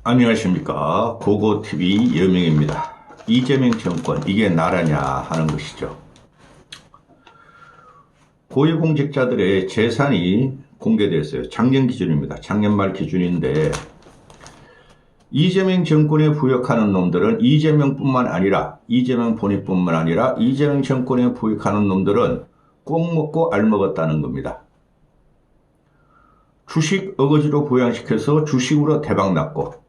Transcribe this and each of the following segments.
안녕하십니까. 고고TV 여명입니다. 이재명 정권 이게 나라냐 하는 것이죠. 고위공직자들의 재산이 공개됐어요. 작년 기준입니다. 작년 말 기준인데 이재명 정권에 부역하는 놈들은 이재명뿐만 아니라 이재명 본인뿐만 아니라 이재명 정권에 부역하는 놈들은 꼭 먹고 알 먹었다는 겁니다. 주식 어거지로 부양시켜서 주식으로 대박났고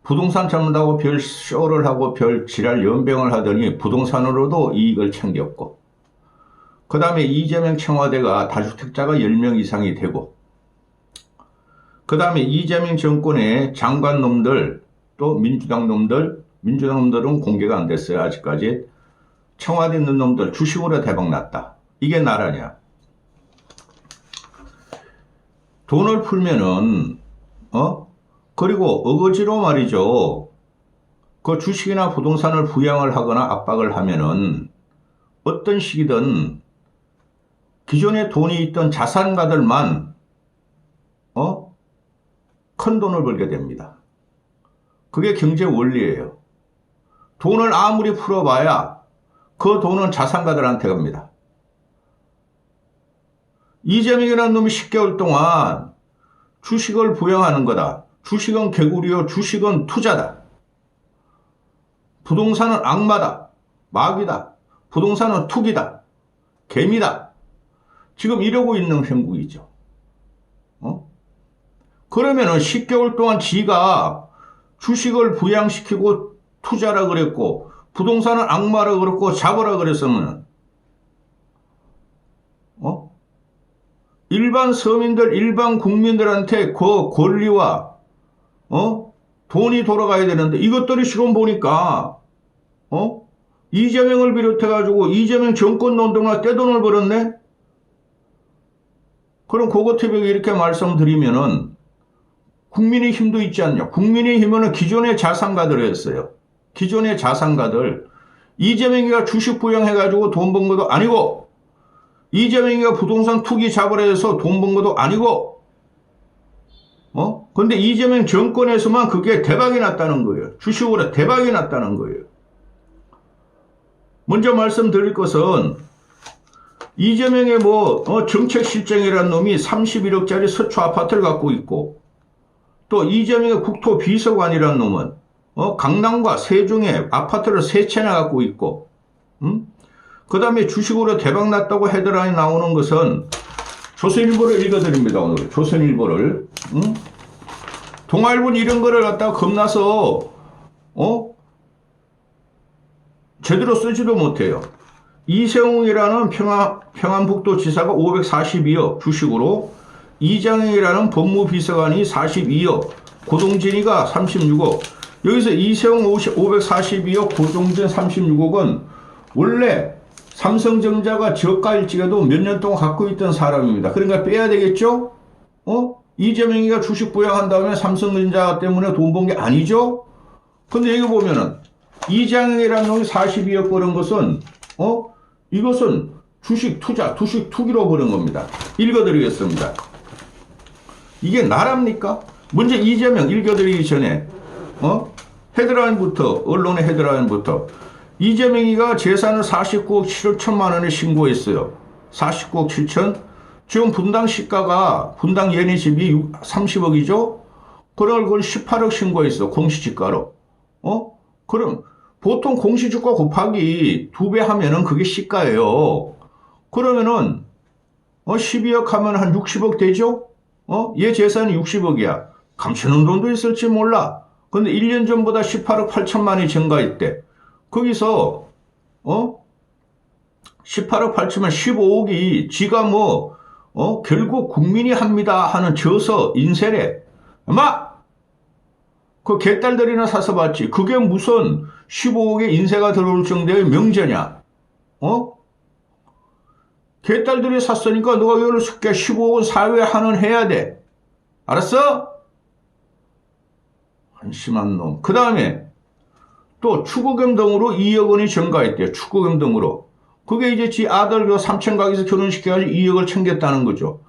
부동산 잡는다고 별 쇼를 하고 별 지랄 연병을 하더니 부동산으로도 이익을 챙겼고 그 다음에 이재명 청와대가 다주택자가 10명 이상이 되고 그 다음에 이재명 정권의 장관놈들 또 민주당 놈들은 공개가 안 됐어요. 아직까지. 청와대 있는 놈들 주식으로 대박났다. 이게 나라냐. 돈을 풀면은 그리고 어거지로 말이죠. 그 주식이나 부동산을 부양을 하거나 압박을 하면은 어떤 시기든 기존에 돈이 있던 자산가들만 큰 돈을 벌게 됩니다. 그게 경제 원리예요. 돈을 아무리 풀어봐야 그 돈은 자산가들한테 갑니다. 이재명이라는 놈이 10개월 동안 주식을 부양하는 거다. 주식은 개구리요. 주식은 투자다. 부동산은 악마다. 마귀다. 부동산은 투기다. 개미다. 지금 이러고 있는 형국이죠. 그러면은 10개월 동안 지가 주식을 부양시키고 투자라 그랬고 부동산은 악마라 그랬고 잡으라 그랬으면 일반 서민들, 일반 국민들한테 그 권리와 돈이 돌아가야 되는데 이것들이 지금 보니까 이재명을 비롯해가지고 이재명 정권 놈들만 떼돈을 벌었네? 그럼 고고TV가 이렇게 말씀드리면은 국민의힘도 있지 않냐. 국민의힘은 기존의 자산가들이었어요. 기존의 자산가들. 이재명이가 주식 부양해가지고 돈 번 것도 아니고 이재명이가 부동산 투기 잡으라 해서 돈 번 것도 아니고 근데 이재명 정권에서만 그게 대박이 났다는 거예요. 주식으로 대박이 났다는 거예요. 먼저 말씀드릴 것은 이재명의 정책실장이라는 놈이 31억짜리 서초 아파트를 갖고 있고 또 이재명의 국토비서관이라는 놈은 강남과 세종에 아파트를 3채나 갖고 있고 그 다음에 주식으로 대박났다고 헤드라인 나오는 것은 조선일보를 읽어드립니다. 오늘 조선일보를 동아일보는 이런 거를 갖다가 겁나서 제대로 쓰지도 못해요. 이세웅이라는 평안북도지사가 542억 주식으로 이장영이라는 법무비서관이 42억 고동진이가 36억 여기서 이세웅 542억 고동진 36억은 원래 삼성전자가 저가일지라도 몇 년 동안 갖고 있던 사람입니다. 그러니까 빼야 되겠죠? 이재명이가 주식 부양한 다음에 삼성전자 때문에 돈 번 게 아니죠? 근데 여기 보면은 이장영이라는 놈이 42억 버는 것은 이것은 주식 투자, 주식 투기로 버는 겁니다. 읽어드리겠습니다. 이게 나랍니까? 먼저 이재명 읽어드리기 전에 헤드라인부터 언론의 헤드라인부터 이재명이가 재산을 49억 7천만 원에 신고했어요. 49억 7천. 지금 분당 시가가 분당 얘네 집이 30억이죠? 그걸 18억 신고했어. 공시지가로. 그럼 보통 공시지가 곱하기 2배 하면은 그게 시가예요. 그러면은 12억 하면 한 60억 되죠? 얘 재산이 60억이야. 감추는 돈도 있을지 몰라. 근데 1년 전보다 18억 8천만 원이 증가했대. 거기서 18억 8천만 15억이 지가 결국 국민이 합니다 하는 저서 인세래. 아마 그 개딸들이나 사서 봤지. 그게 무슨 15억의 인세가 들어올 정도의 명제냐. 개딸들이 샀으니까 너가 이걸 15억은 사회에 환원해야 돼. 알았어? 한심한 놈. 그 다음에 또 추구금 등으로 2억 원이 증가했대요. 추구금 등으로. 그게 이제 지 아들 그 삼촌 가게에서 결혼시켜가지고 2억을 챙겼다는 거죠.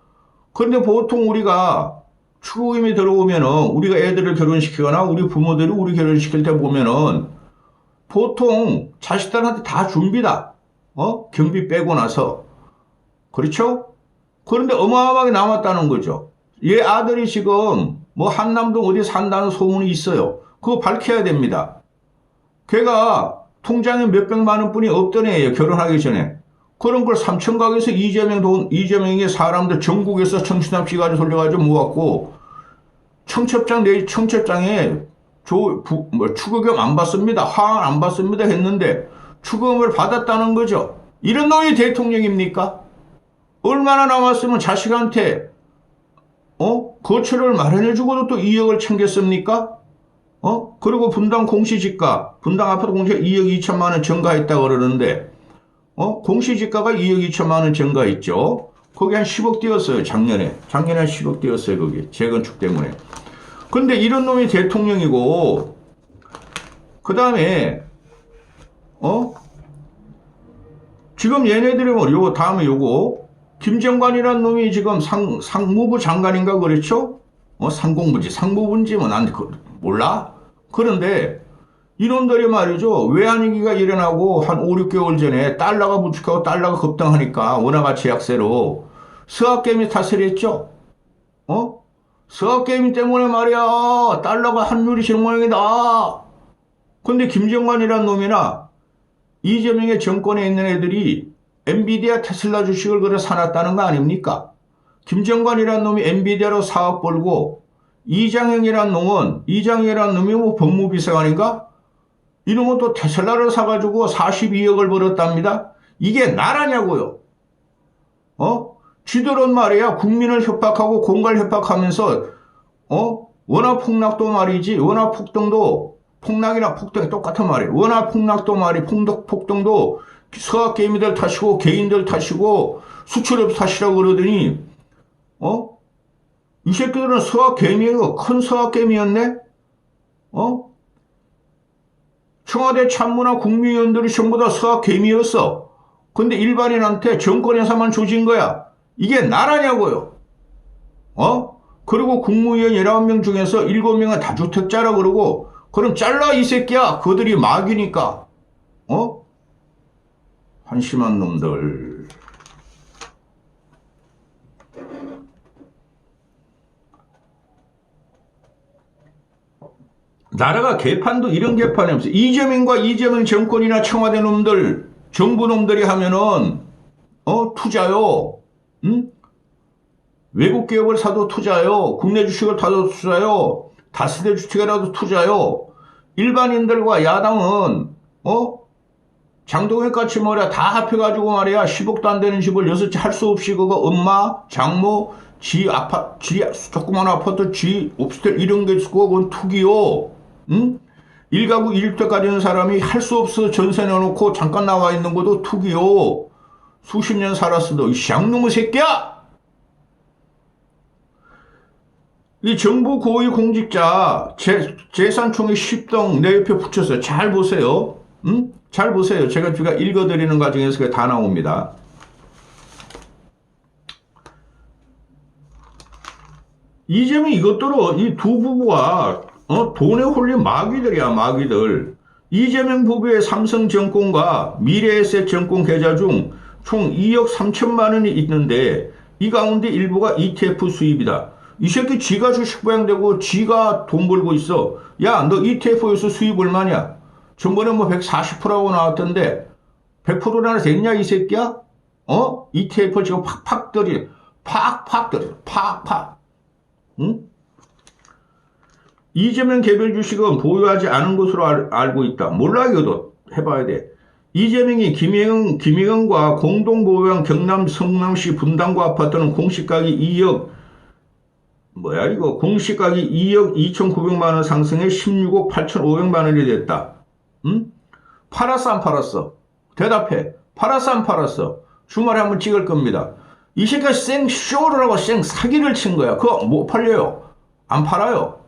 그런데 보통 우리가 축의금이 들어오면은 우리가 애들을 결혼시키거나 우리 부모들이 우리 결혼시킬 때 보면은 보통 자식들한테 다 줍니다. 경비 빼고 나서. 그렇죠? 그런데 어마어마하게 남았다는 거죠. 얘 아들이 지금 뭐 한남동 어디 산다는 소문이 있어요. 그거 밝혀야 됩니다. 걔가 통장에 몇백만 원뿐이 없던 애예요. 결혼하기 전에. 그런 걸 삼천각에서 이재명의 사람들 전국에서 청춘합시 가지고 돌려가지고 모았고 내 청첩장에 축의금 안 받습니다. 하한 안 받습니다 했는데 축의금을 받았다는 거죠. 이런 놈이 대통령입니까? 얼마나 남았으면 자식한테 거처를 마련해주고도 또 2억을 챙겼습니까? 그리고 분당 공시지가, 분당 아파트 공시가 2억 2천만 원 증가했다고 그러는데, 공시지가가 2억 2천만 원 증가했죠. 거기 한 10억 뛰었어요, 작년에. 작년에 한 10억 뛰었어요, 거기. 재건축 때문에. 근데 이런 놈이 대통령이고, 그 다음에, 지금 얘네들이 다음에 김정관이라는 놈이 지금 상무부 장관인가 그렇죠? 상무부인지 난 몰라? 그런데 이놈들이 말이죠. 외환위기가 일어나고 한 5, 6개월 전에 달러가 부축하고 달러가 급등하니까 원화가 제약세로 서학개미 탓을 했죠. 서학개미 때문에 말이야. 달러가 환율이 질 모양이다. 근데 김정관이라는 놈이나 이재명의 정권에 있는 애들이 엔비디아 테슬라 주식을 그래 사놨다는 거 아닙니까? 김정관이라는 놈이 엔비디아로 사업 벌고 이장영이라는 놈이 뭐 법무비서관인가? 이놈은 또 테슬라를 사가지고 42억을 벌었답니다. 이게 나라냐고요. 쥐들은 말이야 국민을 협박하고 공갈 협박하면서 원화 폭락도 말이지 원화 폭등도 폭락이나 폭등이 똑같은 말이에요. 원화 폭락도 폭등도 서학개미들 탓이고 개인들 탓이고 수출업 탓이라고 그러더니 이 새끼들은 서학개미가 큰 서학개미였네? 청와대 참모나 국무위원들이 전부 다 서학개미였어. 근데 일반인한테 정권에서만 조진 거야. 이게 나라냐고요. 그리고 국무위원 19명 중에서 7명은 다주택자라 그러고 그럼 잘라 이 새끼야. 그들이 막이니까. 한심한 놈들. 나라가 개판도 이런 개판이 없어. 이재명과 이재명 정권이나 청와대 놈들, 정부 놈들이 하면은 투자요. 응? 외국 기업을 사도 투자요. 국내 주식을 사도 투자요. 다세대 주택이라도 투자요. 일반인들과 야당은 장동혁 같이 말이야 다 합해가지고 말이야 10억도 안 되는 집을 6채 할 수 없이 그거 엄마, 장모, 지 조그만 아파트, 지 옵스텔 이런 게 있고 그건 투기요. 응? 1가구 1주택 가지는 사람이 할 수 없어 전세 내놓고 잠깐 나와 있는 것도 투기요. 수십 년 살았어도 이 쌍놈의 새끼야. 이 정부 고위 공직자 재산총액 10등 내 옆에 붙였어요. 잘 보세요. 응? 잘 보세요. 제가 읽어드리는 과정에서 그게 다 나옵니다. 이재명 이것들은 이 두 부부가 돈에 홀린 마귀들이야, 마귀들. 이재명 부부의 삼성증권과 미래에셋증권 계좌 중 총 2억 3천만 원이 있는데 이 가운데 일부가 ETF 수입이다. 이 새끼 지가 주식 보양되고 지가 돈 벌고 있어. 야, 너 ETF에서 수입 얼마냐? 전번에 뭐 140%라고 나왔던데 100%나 됐냐 이 새끼야? ETF 지금 팍팍 떨이 팍팍. 응? 이재명 개별 주식은 보유하지 않은 것으로 알고 있다. 몰라 이거도 해봐야 돼. 이재명이 김영은과 공동 보유한 경남 성남시 분당구 아파트는 공시가격이 2억 공시가격이 2억 2,900만 원 상승해 16억 8,500만 원이 됐다. 응? 팔았어 안 팔았어? 대답해. 팔았어 안 팔았어? 주말에 한번 찍을 겁니다. 이 새끼가 생 쇼를 하고 생 사기를 친 거야. 그거 못 팔려요. 안 팔아요.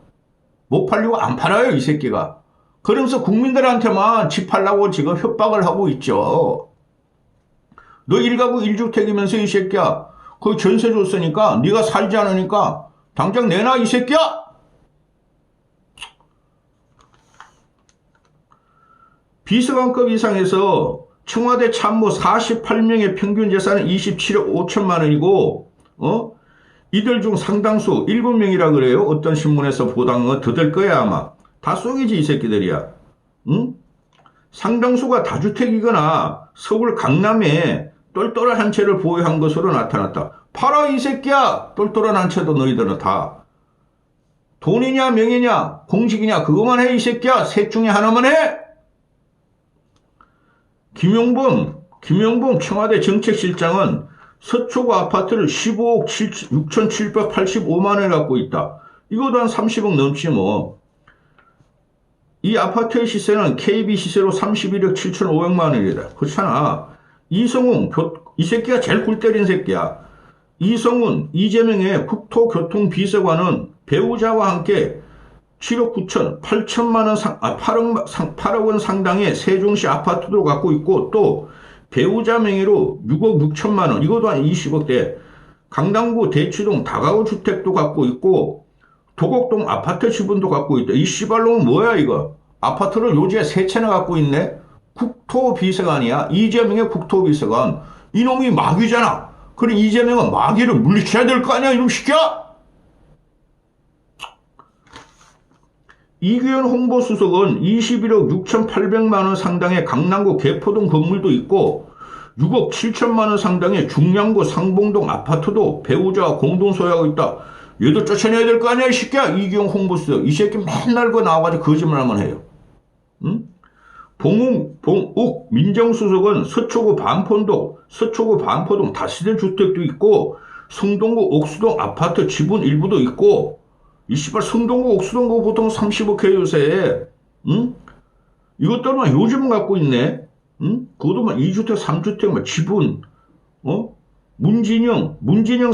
못 팔리고 안 팔아요 이 새끼가. 그러면서 국민들한테만 집 팔라고 지금 협박을 하고 있죠. 너 1가구 1주택이면서 이 새끼야. 거기 전세 줬으니까 네가 살지 않으니까 당장 내놔, 이 새끼야! 비서관급 이상에서 청와대 참모 48명의 평균 재산은 27억 5천만 원이고, 이들 중 상당수 7명이라 그래요. 어떤 신문에서 보던 거 더 될 거야, 아마. 다 쏘기지, 이 새끼들이야. 응? 상당수가 다주택이거나 서울 강남에 똘똘한 한 채를 보유한 것으로 나타났다. 팔아, 이 새끼야! 똘똘한 한 채도 너희들은 다. 돈이냐, 명예냐, 공직이냐, 그것만 해, 이 새끼야! 셋 중에 하나만 해! 김용범 청와대 정책실장은 서초구 아파트를 15억 6,785만 원에 갖고 있다. 이거도 한 30억 넘지 뭐. 이 아파트의 시세는 KB 시세로 31억 7,500만 원이다. 그렇잖아. 이성훈, 이 새끼가 제일 굴 때린 새끼야. 이성훈, 이재명의 국토교통비서관은 배우자와 함께 7억 9천, 8천만 원 8억 원 상당의 세종시 아파트도 갖고 있고, 또 배우자 명의로 6억 6천만 원, 이것도 한 20억대, 강남구 대치동 다가구 주택도 갖고 있고, 도곡동 아파트 지분도 갖고 있다. 이 씨발놈은 뭐야, 이거? 아파트를 요지에 3채나 갖고 있네? 국토비서관이야. 이재명의 국토비서관. 이놈이 마귀잖아. 그래, 이재명은 마귀를 물리쳐야 될 거 아니야, 이놈 새끼야? 이규현 홍보수석은 21억 6,800만 원 상당의 강남구 개포동 건물도 있고 6억 7천만 원 상당의 중량구 상봉동 아파트도 배우자와 공동 소유하고 있다. 얘도 쫓아내야 될 거 아니야, 이 새끼야. 이규현 홍보수석. 이 새끼 맨날 그 나와가지고 거짓말만 해요. 응? 봉욱 민정수석은 서초구 반포동 다세대 주택도 있고 성동구 옥수동 아파트 지분 일부도 있고, 이 씨발 성동구 옥수동구 보통 30억 해 요새. 응? 이것들만 요즘은 갖고 있네. 응? 그것도 막 2주택 3주택 막 지분. 문진영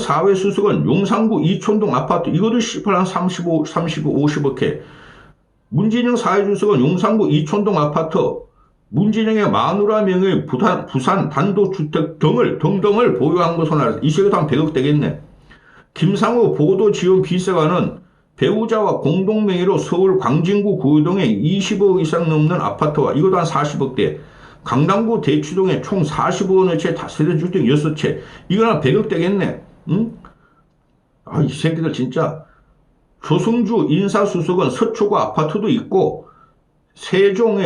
사회수석은 용산구 이촌동 아파트, 이것도 씨발 한 50억 해. 문진영 사회수석은 용산구 이촌동 아파트, 문진영의 마누라 명의 부산 단독주택 등을 보유한 것으로 알았다. 이 시기도 한 100억 되겠네. 김상우 보도지원비서관은 배우자와 공동명의로 서울 광진구 구의동에 20억 이상 넘는 아파트와, 이것도 한 40억대, 강남구 대치동에 총 45원어치 다세대 주택 6채, 이건 한 100억 되겠네. 응? 아, 이 새끼들 진짜. 조승주 인사수석은 서초구 아파트도 있고 세종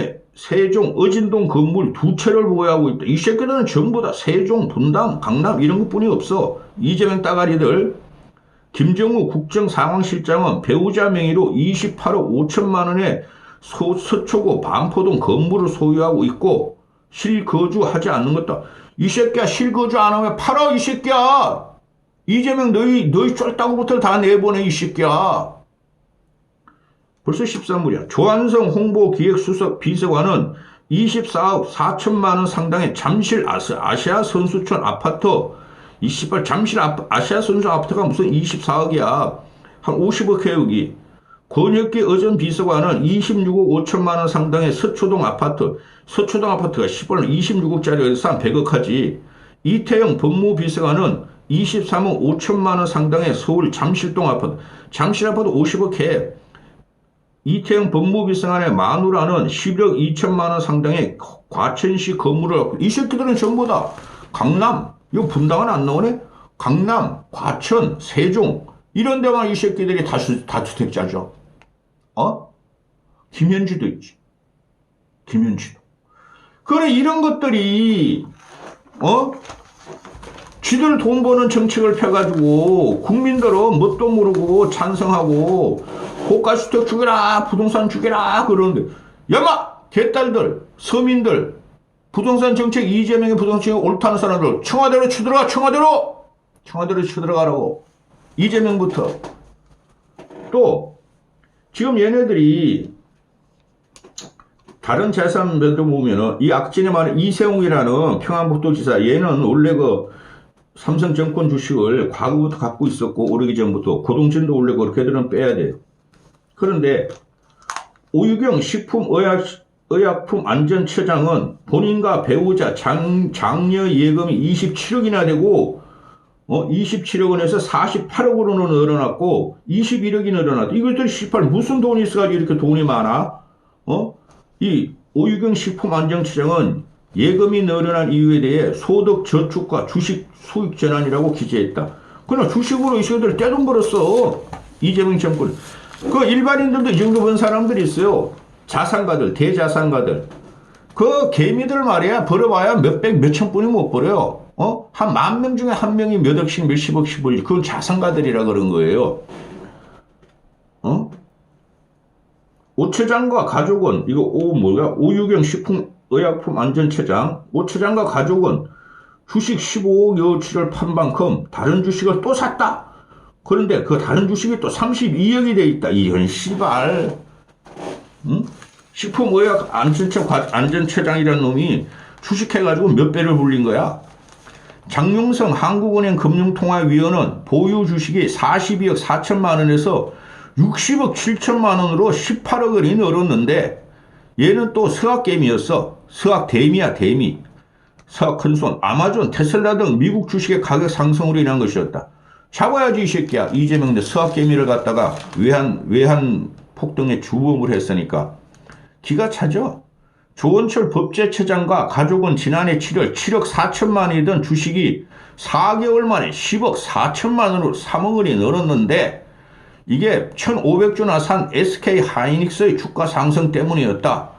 어진동 건물 2채를 보유하고 있다. 이 새끼들은 전부 다 세종, 분당, 강남 이런 것뿐이 없어. 이재명 따가리들. 김정우 국정상황실장은 배우자 명의로 28억 5천만 원의 서초구 반포동 건물을 소유하고 있고 실거주하지 않는 것다. 이 새끼야, 실거주 안 하면 팔아, 이 새끼야. 이재명 너희 쫄따구부터 다 내보내, 이 새끼야. 벌써 13불이야. 조한성 홍보기획수석 비서관은 24억 4천만 원 상당의 잠실 아시아 선수촌 아파트, 이 씨발 잠실 아시아 선수 아파트가 무슨 24억이야. 한 50억 해, 여기. 권혁기 의전 비서관은 26억 5천만 원 상당의 서초동 아파트가 씨발 26억짜리에서 한 100억 하지. 이태영 법무비서관은 23억 5천만 원 상당의 서울 잠실동 아파트, 잠실 아파트 50억 해. 이태영 법무비서관의 마누라는 11억 2천만 원 상당의 과천시 건물을 갖고, 이 새끼들은 전부 다 강남, 이거 분당은 안 나오네? 강남, 과천, 세종 이런 데만 이 새끼들이 다주택자죠. 김현주도 있지. 김현주도. 그래, 이런 것들이 쥐들 돈 버는 정책을 펴가지고 국민들은 뭣도 모르고 찬성하고 고가주택 주게라, 부동산 주게라 그러는데, 야마 개딸들, 서민들, 부동산 정책, 이재명의 부동산 정책 옳다는 사람들 청와대로 쳐들어가. 청와대로 쳐들어가라고. 이재명부터. 또 지금 얘네들이 다른 재산별도 보면은 이 악진에 말하는 이세웅이라는 평안북도지사, 얘는 원래 그 삼성증권 주식을 과거부터 갖고 있었고, 오르기 전부터 고동진도 원래 그렇게 들은 빼야 돼요. 그런데 오유경 식품의약품안전처장은 본인과 배우자 장녀 예금이 27억이나 되고 27억 원에서 48억으로는 늘어났고 21억이 늘어났다. 이것들이 무슨 돈이 있어가지고 이렇게 돈이 많아? 이 오유경 식품안전처장은 예금이 늘어난 이유에 대해 소득 저축과 주식 수익 전환이라고 기재했다. 그러나 주식으로 이 새끼들 떼돈 벌었어. 이재명 정권. 그 일반인들도 이 정도 번 사람들이 있어요. 자산가들, 대자산가들. 그 개미들 말이야. 벌어봐야 몇백, 몇천 분이 못 벌어요. 한 10,000명 중에 한 명이 몇 억씩, 몇십억씩 벌지. 그건 자산가들이라 그런 거예요. 오 처장과 가족은, 이거 오유경 식품의약품안전처장, 오 처장과 가족은 주식 15억 여치를 판 만큼 다른 주식을 또 샀다. 그런데 그 다른 주식이 또 32억이 돼 있다. 이런 씨발. 식품의약안전처장이라는 놈이 주식해가지고 몇 배를 불린 거야. 장용성 한국은행 금융통화위원은 보유 주식이 42억 4천만 원에서 60억 7천만 원으로 18억 원이 늘었는데 얘는 또 서학개미였어. 서학대미야 대미. 서학큰손, 아마존, 테슬라 등 미국 주식의 가격 상승으로 인한 것이었다. 잡아야지 이 새끼야. 이재명 내 서학개미를 갖다가 외환 폭등에 주범을 했으니까. 기가 차죠. 조원철 법제처장과 가족은 지난해 7월 7억 4천만 원이던 주식이 4개월 만에 10억 4천만 원으로 3억 원이 늘었는데 이게 1,500주나 산 SK 하이닉스의 주가 상승 때문이었다.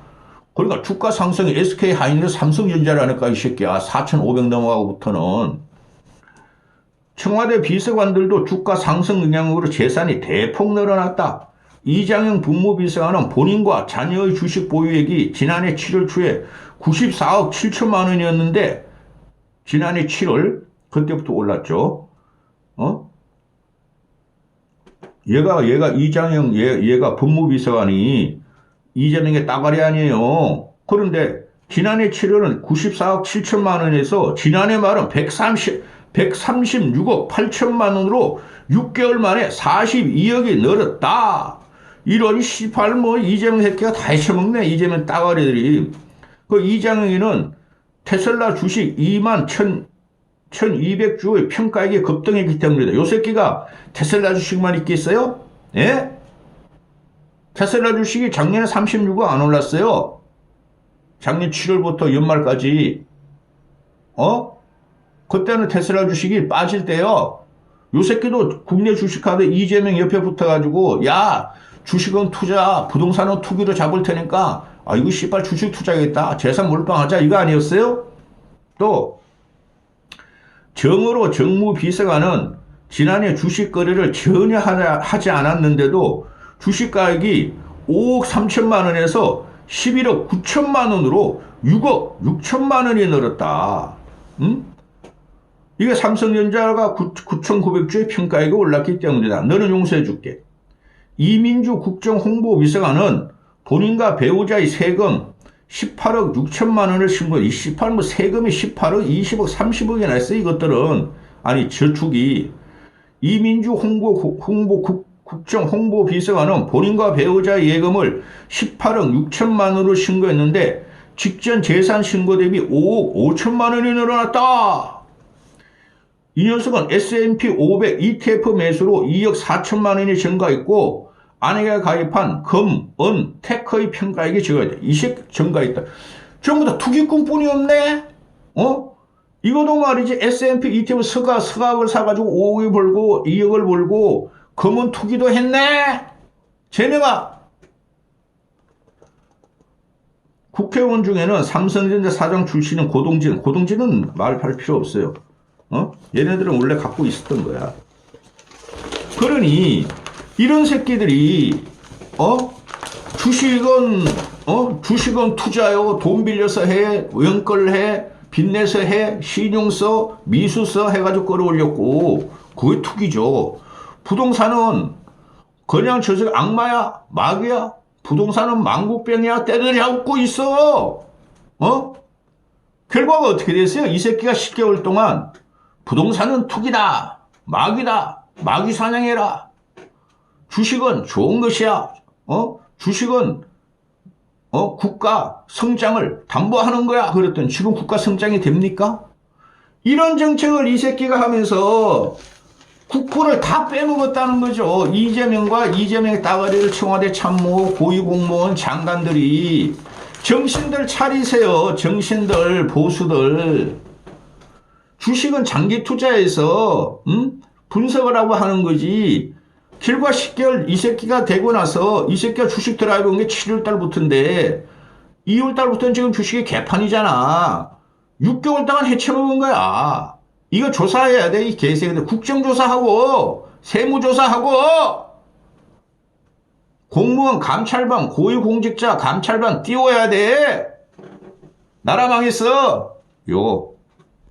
그러니까 주가 상승이 SK 하이닉스 삼성전자라니까 이 새끼야. 4,500 넘어가고부터는. 청와대 비서관들도 주가 상승 영향으로 재산이 대폭 늘어났다. 이장영 국무비서관은 본인과 자녀의 주식 보유액이 지난해 7월 초에 94억 7천만 원이었는데 지난해 7월 그때부터 올랐죠. 얘가 이장영 얘가 법무비서관이 이재명의 따가리 아니에요. 그런데 지난해 7월은 94억 7천만 원에서 지난해 말은 136억 8천만 원으로 6개월 만에 42억이 늘었다. 이런 씨발 이재명 새끼가 다 해쳐먹네. 이재명 따가리들이. 그 이장영이는 테슬라 주식 21,200주의 평가액이 급등했기 때문이다. 요 새끼가 테슬라 주식만 있겠어요? 예? 테슬라 주식이 작년에 36억 안 올랐어요. 작년 7월부터 연말까지. 그때는 테슬라 주식이 빠질 때요. 요 새끼도 국내 주식하다 이재명 옆에 붙어가지고 야 주식은 투자, 부동산은 투기로 잡을 테니까 이거 씨발 주식 투자하겠다. 재산 몰빵하자. 이거 아니었어요? 또 정의로 정무비서관은 지난해 주식 거래를 전혀 하지 않았는데도 주식 가격이 5억 3천만 원에서 11억 9천만 원으로 6억 6천만 원이 늘었다. 이게 삼성전자가 9,900주의 평가액이 올랐기 때문이다. 너는 용서해 줄게. 이민주 국정홍보비서관은 본인과 배우자의 세금 18억 6천만 원을 신고, 이 18, 세금이 18억, 20억, 30억이나 했어, 이것들은. 아니, 저축이. 이민주 국정홍보비서관은 본인과 배우자의 예금을 18억 6천만 원으로 신고했는데, 직전 재산 신고 대비 5억 5천만 원이 늘어났다. 이 녀석은 S&P 500 ETF 매수로 2억 4천만 원이 증가했고, 아내가 가입한 금, 은, 테크의 평가액이 증가했다. 이식 증가했다. 전부 다 투기꾼뿐이 없네? 이것도 말이지, S&P ETF 서각을 사가지고 5억을 벌고, 2억을 벌고, 금은 투기도 했네? 쟤네가! 국회의원 중에는 삼성전자 사장 출신은 고동진은 말할 필요 없어요. 얘네들은 원래 갖고 있었던 거야. 그러니, 이런 새끼들이, 주식은 투자요, 돈 빌려서 해, 연끌 해, 빚내서 해, 신용서, 미수서 해가지고 끌어올렸고, 그게 투기죠. 부동산은 그냥 저새 악마야, 마귀야, 부동산은 망국병이야, 때들이 하고 있어. 결과가 어떻게 됐어요? 이 새끼가 10개월 동안 부동산은 투기다, 마귀다, 마귀 사냥해라. 주식은 좋은 것이야. 주식은 국가 성장을 담보하는 거야. 그랬더니 지금 국가 성장이 됩니까? 이런 정책을 이 새끼가 하면서 국고를 다 빼먹었다는 거죠. 이재명과 이재명의 따가리를 청와대 참모, 고위공무원, 장관들이 정신들 차리세요. 정신들, 보수들. 주식은 장기 투자해서 분석을 하고 하는 거지. 길과 10개월 이 새끼가 되고 나서 이 새끼가 주식 들어가본 게 7월 달부터인데 2월 달부터는 지금 주식이 개판이잖아. 6개월 동안 해쳐먹은 거야. 이거 조사해야 돼, 이 개새끼들. 국정조사하고, 세무조사하고, 공무원, 감찰반, 고위공직자, 감찰반 띄워야 돼. 나라 망했어. 요.